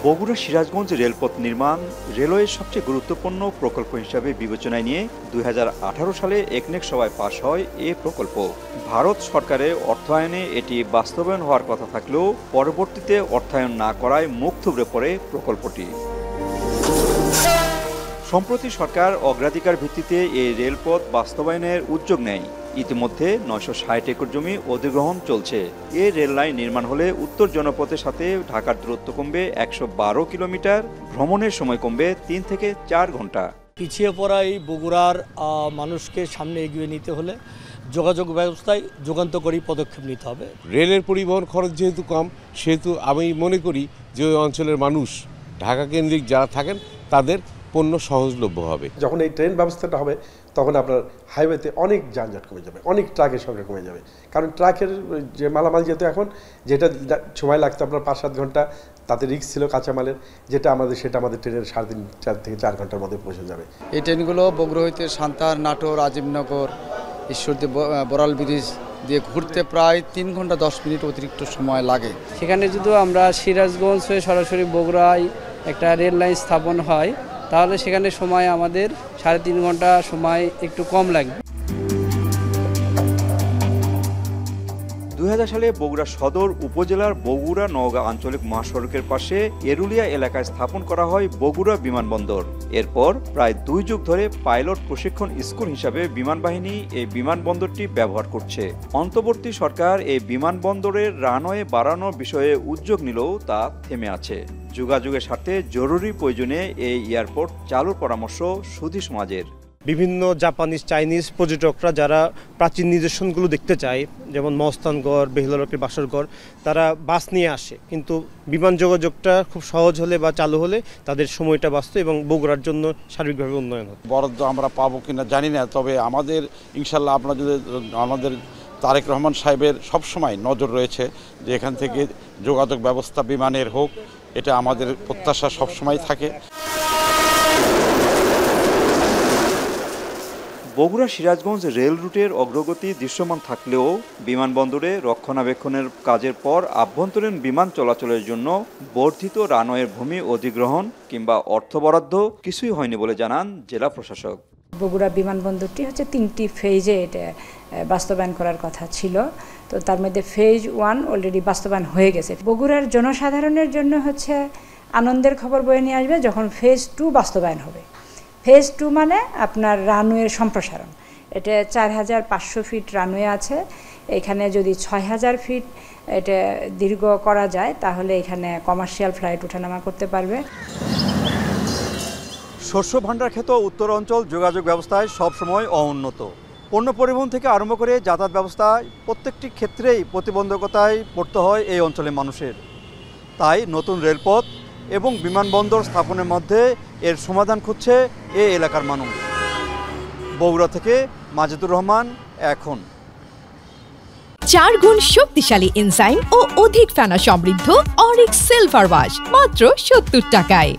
বগুড়া সিরাজগঞ্জ রেলপথ নির্মাণ রেলওয়ের সবচেয়ে গুরুত্বপূর্ণ প্রকল্প হিসাবে বিবেচনায় নিয়ে 2018 সালে একনেক সভায় পাশ হয় এ প্রকল্প। ভারত সরকারের অর্থায়নে এটি বাস্তবায়ন হওয়ার কথা থাকলেও পরবর্তীতে অর্থায়ন না করায় মুখ থুবড়ে পড়ে প্রকল্পটি। সম্প্রতি সরকার অগ্রাধিকার ভিত্তিতে এই রেলপথ বাস্তবায়নের উদ্যোগ নেয়। ইতিমধ্যে 960 একর জমি অধিগ্রহণ চলছে। এ রেল লাইন নির্মাণ হলে উত্তর জনপথের সাথে ঢাকার দূরত্ব কমবে 112 কিলোমিটার, ভ্রমণের সময় কমবে 3 থেকে 4 ঘন্টা। পিছিয়ে পড়া এই বগুড়ার মানুষকে সামনে এগিয়ে নিতে হলে যোগাযোগ ব্যবস্থায় যুগান্তকারী পদক্ষেপ নিতে হবে। রেলের পরিবহন খরচ যেহেতু কম, সেহেতু আমি মনে করি যে ওই অঞ্চলের মানুষ ঢাকা কেন্দ্রিক যারা থাকেন তাদের পণ্য সহজলভ্য হবে। যখন এই ট্রেন ব্যবস্থাটা হবে তখন আপনার হাইওয়েতে অনেক যানজট কমে যাবে, অনেক ট্রাকের সংখ্যা কমে যাবে। কারণ ট্রাকের যে মালামাল যেহেতু এখন যেটা সময় লাগতো আপনার 5-7 ঘন্টা, তাতে রিস্ক ছিল কাঁচামালের, সেটা আমাদের ট্রেনের 3.5 থেকে 4 ঘন্টার মধ্যে পৌঁছে যাবে। এই ট্রেনগুলো বগুড়া হইতে সান্তাহার, নাটোর, আজিমনগর, ঈশ্বরদী, বড়াল ব্রিজ দিয়ে ঘুরতে প্রায় 3 ঘন্টা 10 মিনিট অতিরিক্ত সময় লাগে। সেখানে যদি আমরা সিরাজগঞ্জ হয়ে সরাসরি বগুড়ায় একটা রেল লাইন স্থাপন হয় তাহলে সেখানে সময় আমাদের 3.5 ঘন্টা সময় একটু কম লাগবে। 2000 সালে বগুড়া সদর উপজেলার বগুড়া নওগাঁ আঞ্চলিক মহাসড়কের পাশে এরুলিয়া এলাকায় স্থাপন করা হয় বগুড়া বিমানবন্দর। এরপর প্রায় 2 যুগ ধরে পাইলট প্রশিক্ষণ স্কুল হিসাবে বিমান বাহিনী এই বিমানবন্দরটি ব্যবহার করছে। অন্তর্বর্তী সরকার এই বিমানবন্দরের রানওয়ে বাড়ানোর বিষয়ে উদ্যোগ নিলেও তা থেমে আছে। যোগাযোগের স্বার্থে জরুরি প্রয়োজনে এই এয়ারপোর্ট চালুর পরামর্শ সুধী সমাজের। বিভিন্ন জাপানিজ, চাইনিজ পর্যটকরা যারা প্রাচীন নিদর্শনগুলো দেখতে চায়, যেমন মহস্থানগড়, বেহুলারকের বাসরগড়, তারা বাস নিয়ে আসে। কিন্তু বিমান যোগাযোগটা খুব সহজ হলে বা চালু হলে তাদের সময়টা বাঁচত এবং বগুড়ার জন্য সার্বিকভাবে উন্নয়ন হতো। বরাদ্দ আমরা পাবো কিনা জানি না, তবে আমাদের ইনশাল্লাহ আপনারা যদি আমাদের তারেক রহমান সাহেবের সবসময় নজর রয়েছে যে এখান থেকে যোগাযোগ ব্যবস্থা বিমানের হোক, এটা আমাদের প্রত্যাশা সবসময় থাকে। বগুড়া সিরাজগঞ্জ রেল রুটের অগ্রগতি দৃশ্যমান থাকলেও বিমানবন্দরে রক্ষণাবেক্ষণের কাজের পর আভ্যন্তরীণ বিমান চলাচলের জন্য বর্ধিত রানওয়ের ভূমি অধিগ্রহণ কিংবা অর্থ বরাদ্দ কিছুই হয়নি বলে জানান জেলা প্রশাসক। বগুড়া বিমানবন্দরটি হচ্ছে 3টি ফেজে এটা বাস্তবায়ন করার কথা ছিল। তো তার মধ্যে ফেজ 1 অলরেডি বাস্তবায়ন হয়ে গেছে। বগুড়ার জনসাধারণের জন্য হচ্ছে আনন্দের খবর বয়ে নিয়ে আসবে যখন ফেজ 2 বাস্তবায়ন হবে। ফেজ 2 মানে আপনার রানওয়ের সম্প্রসারণ। এটা 4500 ফিট রানওয়ে আছে। এখানে যদি 6000 ফিট এটা দীর্ঘ করা যায় তাহলে এখানে কমার্শিয়াল ফ্লাইট ওঠানামা করতে পারবে। শস্য ভাণ্ডার খ্যাত উত্তর অঞ্চল যোগাযোগ ব্যবস্থায় সবসময় অনুন্নত। পণ্য পরিবহন থেকে আরম্ভ করে যাতায়াত ব্যবস্থায় প্রত্যেকটি ক্ষেত্রেই প্রতিবন্ধকতায় পড়তে হয় এই অঞ্চলের মানুষের। তাই নতুন রেলপথ এবং বিমানবন্দর স্থাপনের মধ্যে এর সমাধান খুঁজছে এই এলাকার মানুষ। বগুড়া থেকে মাজেদুর রহমান, এখন। 4 গুণ শক্তিশালী এনজাইম ও অধিক ফেনা সমৃদ্ধ অরিক সিলভার ওয়াশ মাত্র 70 টাকায়।